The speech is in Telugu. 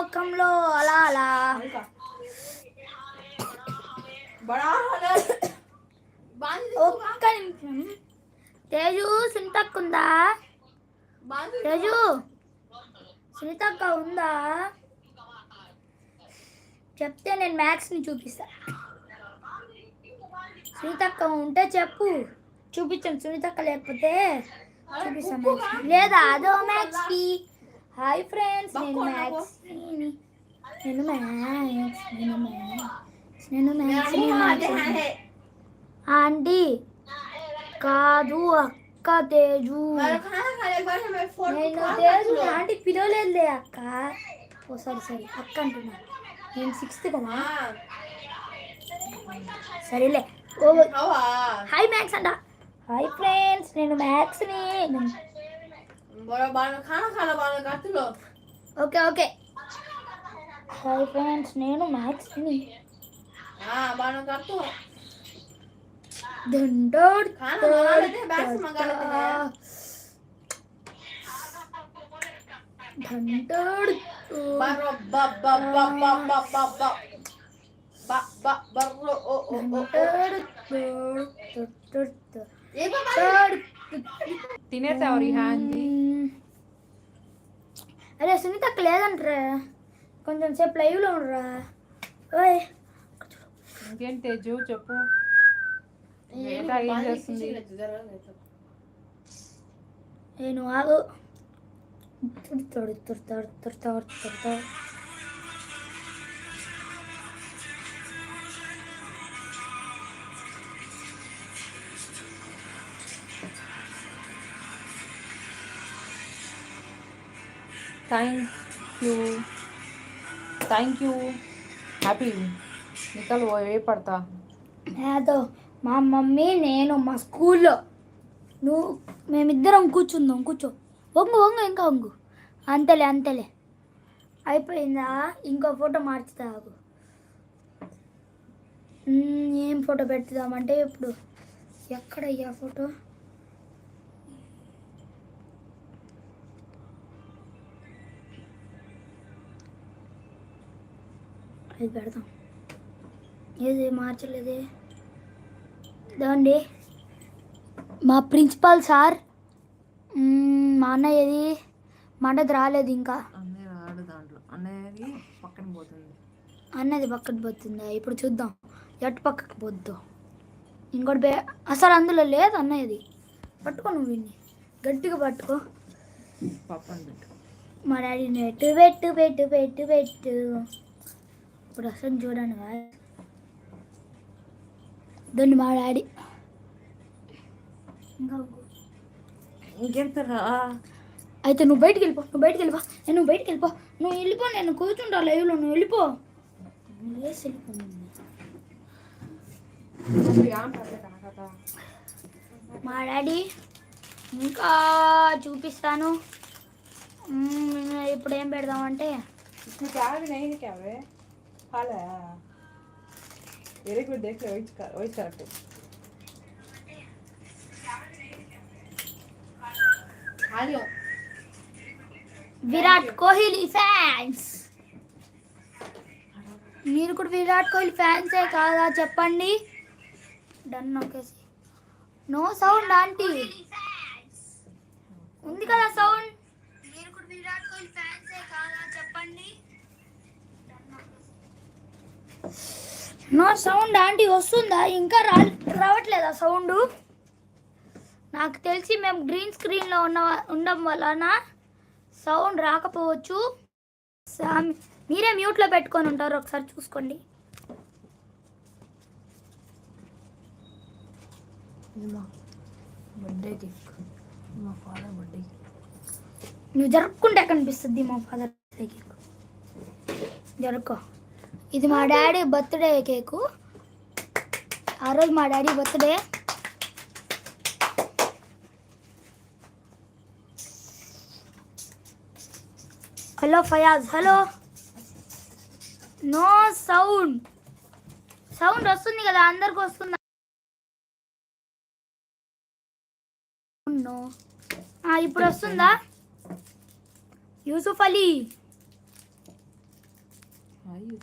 లోకంలో అలా అలా ఒక్క నిమిషం. తేజు సునీతక్క ఉందా? తేజు సునీతక్క ఉందా చెప్తే నేను మ్యాథ్స్ని చూపిస్తా. సునీతక్క ఉంటే చెప్పు, చూపించాను. సునీతక్క లేకపోతే చూపిస్తాను. లేదా అదో మ్యాథ్స్కి. హాయ్ ఫ్రెండ్స్, నేను మ్యాథ్స్ ఆంటీ కాదు అక్క తేజు. నేను తేజు ఆంటీ పిలవలేదులే అక్క. ఓ సరే అక్క అంటున్నా. నేను 6th కదా. సరేలే. హాయ్ మ్యాథ్స్ అంట. హాయ్ ఫ్రెండ్స్, నేను మ్యాథ్స్ని. Okay okay. హాయ్ ఫ్రెండ్స్, నేను మ్యాథ్స్ని. దండోడ్ తినేసావు రిహాన్జీ. అరే సునీతక్క లేదంటరా, కొంచెం సేపు లైవ్లో ఉండరా. ఓయ్ ఇంకేంటి తేజు చెప్పు, ఏం చేస్తుంది? నేను ఆగు. థ్యాంక్ యూ హ్యాపీ నికల్ ఏ పడతా. ఏదో మా మమ్మీ నేను మా స్కూల్లో మేమిద్దరం కూర్చుందాం. కూర్చో, వంగు ఇంకా వంగు. అంతేలే అయిపోయిందా? ఇంకో ఫోటో మార్చుతా. ఏం ఫోటో పెట్టుదామంటే ఇప్పుడు ఎక్కడయ్యా ఫోటో? అది పెడదాం. ఏది మార్చలేదే దాండి. మా ప్రిన్సిపాల్ సార్, మా అన్నయ్యది, మా అన్నది రాలేదు ఇంకా. అన్నది పక్కన పోతుందా? ఇప్పుడు చూద్దాం ఎటు పక్కకి పోద్దు. ఇంకోటి అసలు అందులో లేదు అన్నయ్యది. పట్టుకో, నువ్వు విన్ని గట్టిగా పట్టుకో. మా డాడీని పెట్టు. ఇప్పుడు అసలు చూడండి దాన్ని మా డాడీ. ఇంకెంతరా అయితే నువ్వు బయటికి వెళ్ళిపో. నువ్వు వెళ్ళిపో. నేను కూర్చుంటా లైవ్లో. నువ్వు వెళ్ళిపో. మా డాడీ ఇంకా చూపిస్తాను. ఇప్పుడు ఏం పెడదామంటే విరాట్ కోహ్లీ ఫ్యాన్స్. మీరు కూడా విరాట్ కోహ్లీ ఫ్యాన్సే కాదా చెప్పండి? డన్ నొక్కేసి. No sound aunty. ఉంది కదా సౌండ్. మీరు కూడా విరాట్ కోహ్లీ ఫ్యాన్సే కాదా చెప్పండి? No sound aunty. వస్తుందా? ఇంకా రావట్లేదా సౌండ్? నాకు తెలిసి మేము గ్రీన్ స్క్రీన్లో ఉండడం వలన సౌండ్ రాకపోవచ్చు. మీరే మ్యూట్లో పెట్టుకొని ఉంటారు, ఒకసారి చూసుకోండి. నువ్వు జరుపుకుంటే కనిపిస్తుంది మా ఫాదర్ కేక్. జరుపుకో. ఇది మా డాడీ బర్త్డే కేకు. ఆ రోజు మా daddy birthday. Hello Fayaz. Hello. No sound. Sound వస్తుంది కదా, అందరికి వస్తుందా? ఇప్పుడు వస్తుందా? యూసుఫ్ అలీ అయ్యి